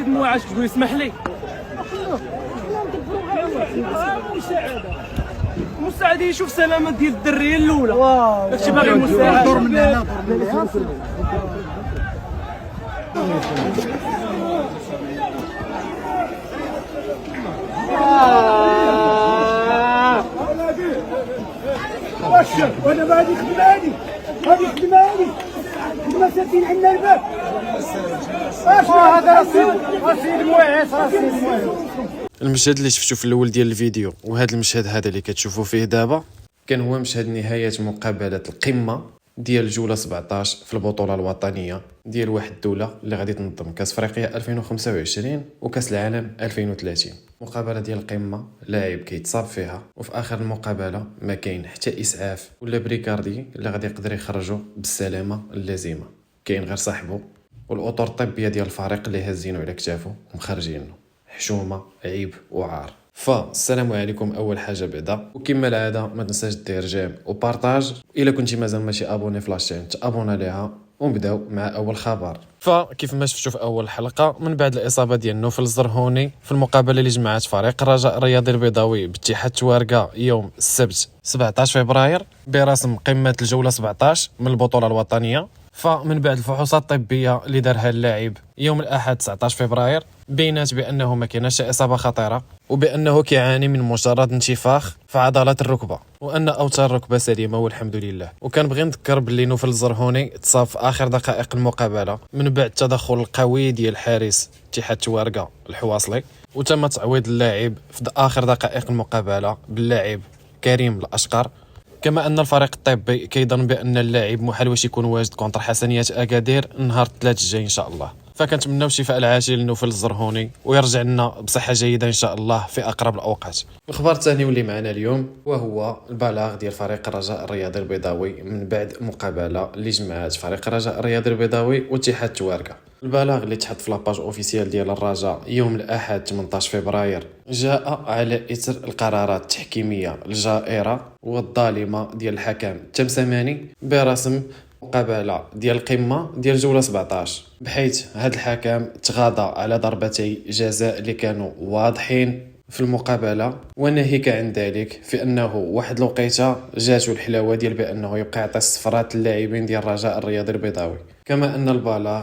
سيد مواعش تقول يسمح لي مساعد يشوف سلامة ديال الدريه الاولى. داكشي باغي مساعد. دور من هنا وانا ما هذه خدماني، هذه خدماني كنا ساكنين عندنا الباب. هذا راسي المواعيس، راسي المواعيس. المشهد اللي شفتو في الاول ديال الفيديو وهذا المشهد هذا اللي كتشوفوا فيه دابا كان هو مشهد نهاية مقابلة القمة ديال جولة 17 في البطولة الوطنية ديال واحد الدولة اللي غادي تنظم كاس افريقيا 2025 وكاس العالم 2030. مقابلة ديال القمة لاعب كيتصاب فيها وفي اخر المقابلة ما كاين حتى اسعاف ولا بريكاردي اللي غادي يقدر يخرجوا بالسلامة اللازمة، كاين غير صاحبه والاطر الطبية ديال الفريق اللي هازينو على كتافه ومخرجينه. حشومه، عيب وعار. فالسلام عليكم اول حاجه بعدا، وكما العاده ما تنساش دير جيم وبارطاج. الا كنتي مازال ماشي ابوني في لاشين تابونا ليها ونبداو مع اول خبر. فكيف ما شفتوا في اول حلقه من بعد الاصابه ديال نوفل الزرهوني في المقابله اللي جمعت فريق الرجاء الرياضي البيضاوي باتحاد توارقه يوم السبت 17 فبراير برسم قمه الجوله 17 من البطوله الوطنيه، فمن بعد الفحوصات الطبيه اللي دارها اللاعب يوم الاحد 19 فبراير بينات بانه ما كايناش اصابه خطيره وبانه كيعاني من مجرد انتفاخ في عضلات الركبه وان اوتار الركبه سليمه والحمد لله. وكنبغي نذكر باللي نوفل الزرهوني تصاب في اخر دقائق المقابله من بعد التدخل القوي ديال حارس اتحاد توارقه الحواصلي، وتم تعويض اللاعب في اخر دقائق المقابله باللاعب كريم الاشقر. كما ان الفريق الطبي كيظن بان اللاعب محال واش يكون واجد كونتر حسنيات اكادير نهار الثلاث الجاي ان شاء الله. فكنتمناو الشفاء العاجل لنوفل الزرهوني ويرجع لنا بصحه جيده ان شاء الله في اقرب الاوقات. الخبر الثاني واللي معنا اليوم وهو البلاغ ديال فريق الرجاء الرياضي البيضاوي من بعد مقابله اللي جمعت فريق الرجاء الرياضي البيضاوي واتحاد توارقه. البلاغ اللي تحط في لاباج اوفيسيال ديال الرجاء يوم الاحد 18 فبراير جاء على اثر القرارات التحكيميه الجائره والظالمه ديال الحكم التمسماني برسم مقابله ديال القمه ديال جوله 17، بحيث هذا الحكم تغاضى على ضربتي جزاء اللي كانوا واضحين في المقابله، وناهيك عن ذلك في انه واحد الوقيته جاتو الحلاوه ديال بانه يبقى يعطي الصفرات للاعبين ديال الرجاء الرياضي البيضاوي. كما ان البلاغ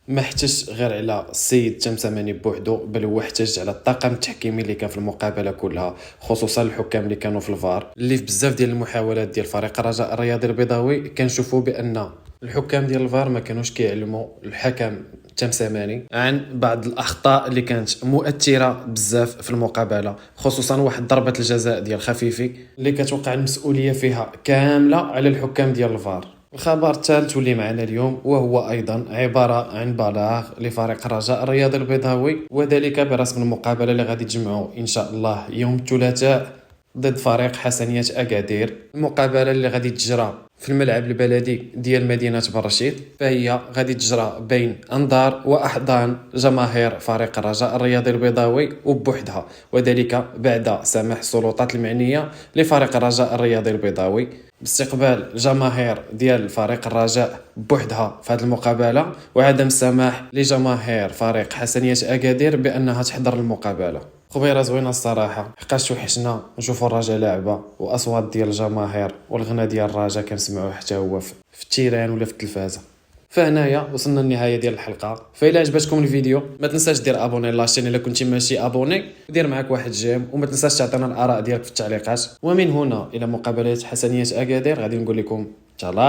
ما احتجش غير على السيد تمسماني بوحدو، بل هو احتج على الطاقم التحكيمي اللي كان في المقابله كلها، خصوصا الحكام اللي كانوا في الفار، اللي في بزاف ديال المحاولات ديال فريق الرجاء الرياضي البيضاوي كنشوفوا بان الحكام ديال الفار ما كانوش كيعلموا الحكم تمسماني عن بعض الاخطاء اللي كانت مؤثره بزاف في المقابله، خصوصا واحد ضربه الجزاء ديال خفيفي اللي كتوقع المسؤوليه فيها كامله على الحكام ديال الفار. الخبر الثالث واللي معنا اليوم وهو ايضا عباره عن بلاغ لفريق الرجاء الرياضي البيضاوي، وذلك برسم المقابله اللي غادي تجمعوا ان شاء الله يوم الثلاثاء ضد فريق حسنيات اكادير. المقابله اللي غادي تجرى في الملعب البلدي ديال مدينه برشيد، فهي غادي تجرى بين انظار واحضان جماهير فريق الرجاء الرياضي البيضاوي وبوحدها، وذلك بعد سماح السلطات المعنيه لفريق الرجاء الرياضي البيضاوي باستقبال جماهير ديال فريق الرجاء بوحدها في هذه المقابله، وعدم السماح لجماهير فريق حسنيات اكادير بانها تحضر المقابله. خبيره زوينه الصراحه، حقاش وحشنا نشوفوا الرجاء لعبه واصوات ديال الجماهير والغنى ديال الرجاء كنسمعوه حتى هو في التيران ولا في التلفازه. فهنايا وصلنا للنهايه ديال الحلقه، فإلا عجبتكم الفيديو ما تنساش دير ابوني لاشين الا كنتي ماشي ابوني، ودير معك واحد جيم، وما تنساش تعطينا الاراء ديالك في التعليقات. ومن هنا الى مقابله حسنيات اكادير غادي نقول لكم تشالا.